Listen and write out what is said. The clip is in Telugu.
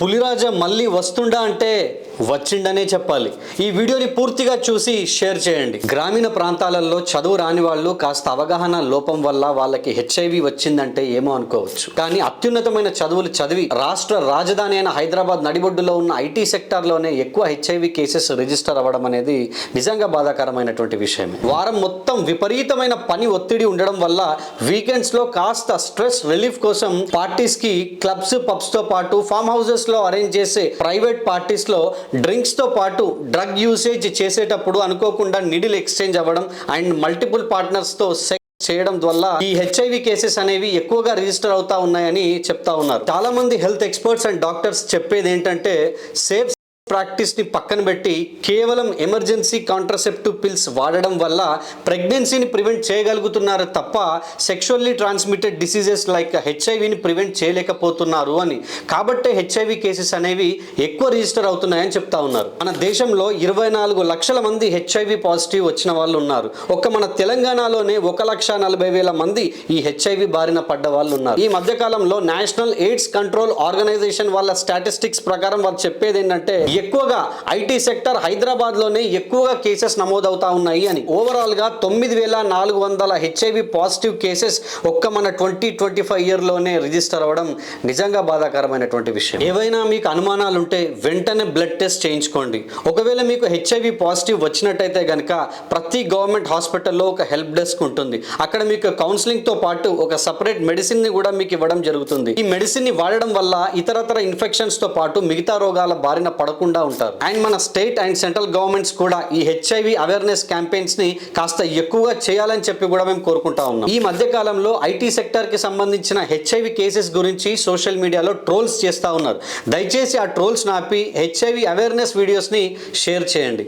పులిరాజ మళ్ళీ వస్తుండా అంటే వచ్చిండనే చెప్పాలి. ఈ వీడియోని పూర్తిగా చూసి షేర్ చేయండి. గ్రామీణ ప్రాంతాలలో చదువు రాని వాళ్ళు కాస్త అవగాహన లోపం వల్ల వాళ్ళకి హెచ్ఐవి వచ్చిందంటే ఏమో అనుకోవచ్చు. కానీ అత్యున్నతమైన చదువులు చదివి రాష్ట్ర రాజధాని అయిన హైదరాబాద్ నడిబొడ్డులో ఉన్న ఐటీ సెక్టార్లోనే ఎక్కువ హెచ్ఐవి కేసెస్ రిజిస్టర్ అవ్వడం అనేది నిజంగా బాధాకరమైనటువంటి విషయమే. వారం మొత్తం విపరీతమైన పని ఒత్తిడి ఉండడం వల్ల వీకెండ్స్లో కాస్త స్ట్రెస్ రిలీఫ్ కోసం పార్టీస్కి క్లబ్స్ పబ్స్తో పాటు ఫామ్ హౌసెస్ లో అరేంజ్ చేసే ప్రైవేట్ పార్టీస్ లో డ్రింక్స్ తో పాటు డ్రగ్ యూసేజ్ చేసేటప్పుడు అనుకోకుండా నిడిల్ ఎక్స్చేంజ్ అవ్వడం అండ్ మల్టిపుల్ పార్ట్నర్స్ తో సెక్స్ చేయడం వల్ల ఈ హెచ్ఐవి కేసెస్ అనేవి ఎక్కువగా రిజిస్టర్ అవుతా ఉన్నాయని చెప్తా ఉన్నారు. చాలా మంది హెల్త్ ఎక్స్పర్ట్స్ అండ్ డాక్టర్స్ చెప్పేది ఏంటంటే సేఫ్ ప్రాక్టీస్ ని పక్కన పెట్టి కేవలం ఎమర్జెన్సీ కాంట్రసెప్టివ్ పిల్స్ వాడడం వల్ల ప్రెగ్నెన్సీని ప్రివెంట్ చేయగలుగుతున్నారు తప్ప సెక్షువల్లీ ట్రాన్స్మిటెడ్ డిసీజెస్ లైక్ హెచ్ఐవిని ప్రివెంట్ చేయలేకపోతున్నారు అని. కాబట్టే హెచ్ఐవి కేసెస్ అనేవి ఎక్కువ రిజిస్టర్ అవుతున్నాయని చెప్తా ఉన్నారు. మన దేశంలో 24 లక్షల మంది హెచ్ఐవి పాజిటివ్ వచ్చిన వాళ్ళు ఉన్నారు. ఒక్క మన తెలంగాణలోనే 1,40,000 మంది ఈ హెచ్ఐవి బారిన పడ్డ వాళ్ళు ఉన్నారు. ఈ మధ్యకాలంలో నేషనల్ ఎయిడ్స్ కంట్రోల్ ఆర్గనైజేషన్ వాళ్ళ స్టాటిస్టిక్స్ ప్రకారం వాళ్ళు చెప్పేది ఏంటంటే ఎక్కువగా ఐటీ సెక్టర్ హైదరాబాద్ లోనే ఎక్కువగా కేసెస్ నమోదవుతా ఉన్నాయి అని. ఓవరాల్ గా 9,400 హెచ్ఐవి పాజిటివ్ కేసెస్ ఒక్క మన 2025 ఇయర్ లోనే రిజిస్టర్ అవ్వడం నిజంగా బాధాకరమైనటువంటి విషయం. ఏవైనా మీకు అనుమానాలు ఉంటే వెంటనే బ్లడ్ టెస్ట్ చేయించుకోండి. ఒకవేళ మీకు హెచ్ఐవి పాజిటివ్ వచ్చినట్టయితే గనక ప్రతి గవర్నమెంట్ హాస్పిటల్లో ఒక హెల్ప్ డెస్క్ ఉంటుంది. అక్కడ మీకు కౌన్సిలింగ్ తో పాటు ఒక సపరేట్ మెడిసిన్ ని కూడా మీకు ఇవ్వడం జరుగుతుంది. ఈ మెడిసిన్ ని వాడడం వల్ల ఇతరతర ఇన్ఫెక్షన్స్ తో పాటు మిగతా రోగాల బారిన పడకుండా ఉంటారు. అండ్ మన స్టేట్ అండ్ సెంట్రల్ గవర్నమెంట్స్ కూడా ఈ హెచ్ఐవి అవేర్నెస్ క్యాంపెయిన్స్ ని కాస్త ఎక్కువగా చేయాలని చెప్పి కూడా మేము కోరుకుంటా ఉన్నాం. ఈ మధ్య కాలంలో ఐటీ సెక్టర్ కి సంబంధించిన హెచ్ఐవి కేసెస్ గురించి సోషల్ మీడియాలో ట్రోల్స్ చేస్తా ఉన్నారు. దయచేసి ఆ ట్రోల్స్ ఆపి హెచ్ఐవి అవేర్నెస్ వీడియోస్ ని షేర్ చేయండి.